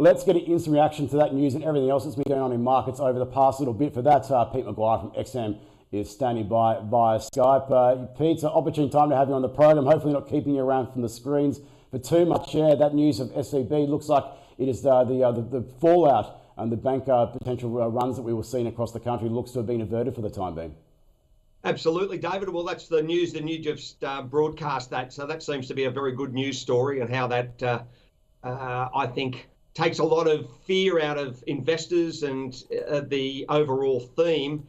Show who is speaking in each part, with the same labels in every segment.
Speaker 1: let's get an instant reaction to that news and everything else that's been going on in markets over the past little bit. For that, Pete McGuire from XM is standing by via Skype. Pete, it's an opportune time to have you on the program. Hopefully not keeping you around from the screens for too much. That news of SVB looks like it is the fallout and the bank potential runs that we were seeing across the country looks to have been averted for the time being.
Speaker 2: Absolutely, David. Well, that's the news. The news just broadcast that. So that seems to be a very good news story, and how that, I think, takes a lot of fear out of investors and the overall theme.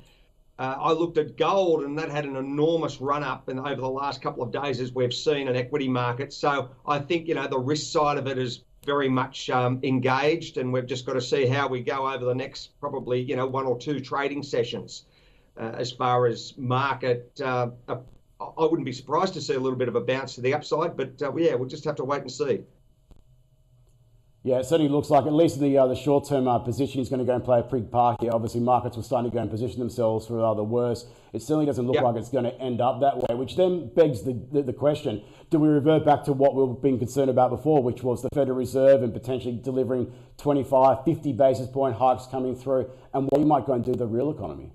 Speaker 2: I looked at gold, and that had an enormous run up over the last couple of days, as we've seen in equity markets. So I think, the risk side of it is very much engaged, and we've just got to see how we go over the next probably, 1 or 2 trading sessions. As far as market, I wouldn't be surprised to see a little bit of a bounce to the upside, but we'll just have to wait and see.
Speaker 1: Yeah, it certainly looks like, at least the short-term position is going to go and play a big part here. Obviously, markets were starting to go and position themselves for the worse. It certainly doesn't look like it's going to end up that way, which then begs the question, do we revert back to what we've been concerned about before, which was the Federal Reserve and potentially delivering 25, 50 basis point hikes coming through, and what you might go and do to the real economy?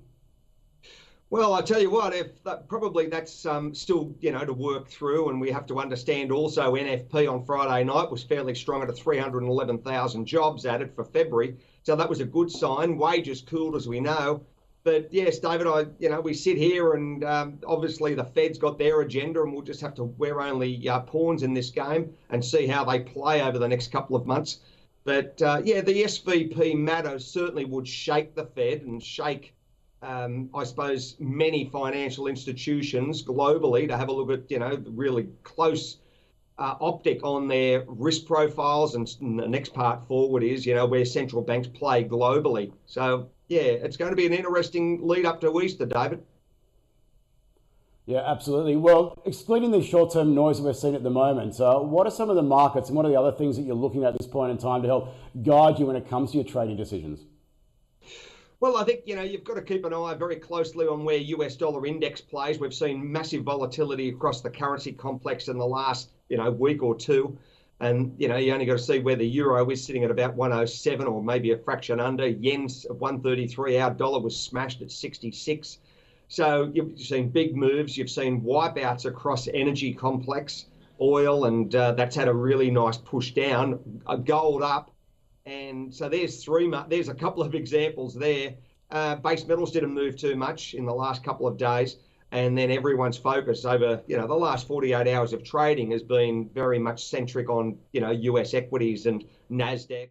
Speaker 2: Well, I tell you what, probably that's still, to work through, and we have to understand also NFP on Friday night was fairly strong at 311,000 jobs added for February. So that was a good sign. Wages cooled, as we know. But yes, David, we sit here and obviously the Fed's got their agenda, and we'll just have to, we're only pawns in this game and see how they play over the next couple of months. But the SVP matter certainly would shake the Fed and shake I suppose many financial institutions globally to have a look at, really close optic on their risk profiles. And the next part forward is, where central banks play globally. So, it's going to be an interesting lead up to Easter, David.
Speaker 1: Yeah, absolutely. Well, excluding the short-term noise that we're seeing at the moment, what are some of the markets and what are the other things that you're looking at this point in time to help guide you when it comes to your trading decisions?
Speaker 2: Well, I think, you've got to keep an eye very closely on where US dollar index plays. We've seen massive volatility across the currency complex in the last, week or two. And, you only got to see where the euro is sitting at about 107 or maybe a fraction under. Yen's at 133. Our dollar was smashed at 66. So you've seen big moves. You've seen wipeouts across energy complex, oil, and that's had a really nice push down. Gold up. And so there's a couple of examples there. Base metals didn't move too much in the last couple of days. And then everyone's focus over, the last 48 hours of trading has been very much centric on, US equities and NASDAQ.